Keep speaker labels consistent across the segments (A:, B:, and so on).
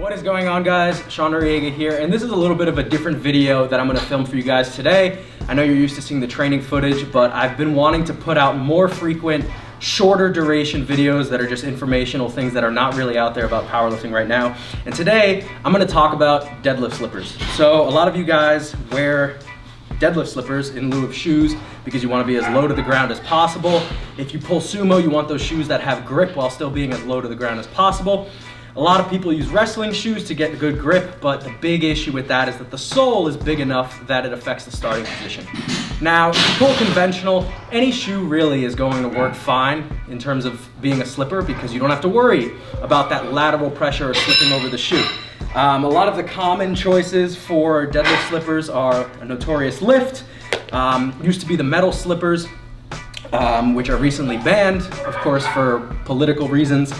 A: What is going on, guys? Sean Noriega here, and this is a little bit of a different video that I'm going to film for you guys today. I know you're used to seeing the training footage, but I've been wanting to put out more frequent, shorter duration videos that are just informational things that are not really out there about powerlifting right now. And today, I'm going to talk about deadlift slippers. So a lot of you guys wear deadlift slippers in lieu of shoes because you want to be as low to the ground as possible. If you pull sumo, you want those shoes that have grip while still being as low to the ground as possible. A lot of people use wrestling shoes to get good grip, but the big issue with that is that the sole is big enough that it affects the starting position. Now, if you pull conventional, any shoe really is going to work fine in terms of being a slipper because you don't have to worry about that lateral pressure or slipping over the shoe. A lot of the common choices for deadlift slippers are a Notorious Lift, used to be the metal slippers, which are recently banned, of course, for political reasons.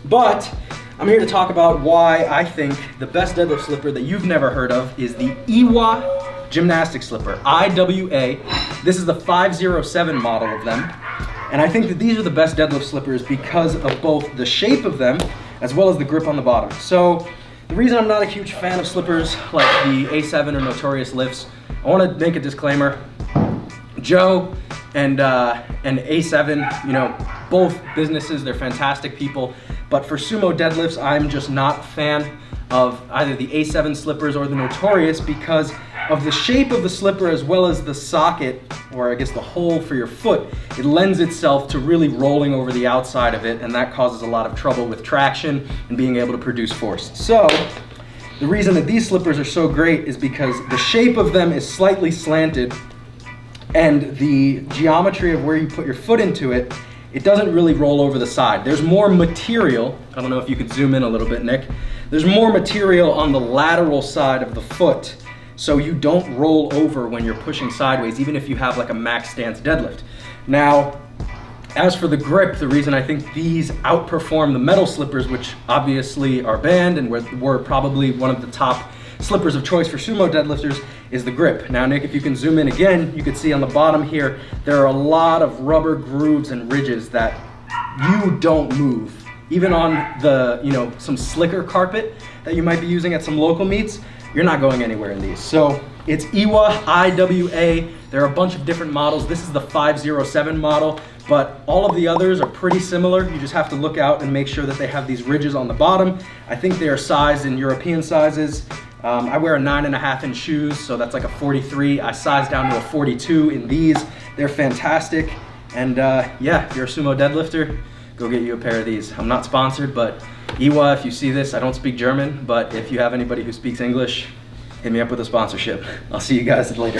A: But I'm here to talk about why I think the best deadlift slipper that you've never heard of is the IWA gymnastic slipper, IWA. This is the 507 model of them. And I think that these are the best deadlift slippers because of both the shape of them as well as the grip on the bottom. So the reason I'm not a huge fan of slippers like the A7 or Notorious Lifts, I want to make a disclaimer. Joe and A7, you know, both businesses, they're fantastic people. But for sumo deadlifts, I'm just not a fan of either the A7 slippers or the Notorious because of the shape of the slipper as well as the socket, or I guess the hole for your foot. It lends itself to really rolling over the outside of it, and that causes a lot of trouble with traction and being able to produce force. So the reason that these slippers are so great is because the shape of them is slightly slanted, and the geometry of where you put your foot into it, it doesn't really roll over the side. There's more material, I don't know if you could zoom in a little bit, Nick. There's more material on the lateral side of the foot, so you don't roll over when you're pushing sideways, even if you have like a max stance deadlift. Now, as for the grip, the reason I think these outperform the metal slippers, which obviously are banned and were probably one of the top slippers of choice for sumo deadlifters, is the grip. Now, Nick, if you can zoom in again, you can see on the bottom here, there are a lot of rubber grooves and ridges that you don't move. Even on the, you know, some slicker carpet that you might be using at some local meets, you're not going anywhere in these. So it's IWA, IWA. There are a bunch of different models. This is the 507 model, but all of the others are pretty similar. You just have to look out and make sure that they have these ridges on the bottom. I think they are sized in European sizes. I wear a 9.5 inch shoes, so that's like a 43. I size down to a 42 in these. They're fantastic. And yeah, if you're a sumo deadlifter, go get you a pair of these. I'm not sponsored, but IWA, if you see this, I don't speak German, but if you have anybody who speaks English, hit me up with a sponsorship. I'll see you guys later.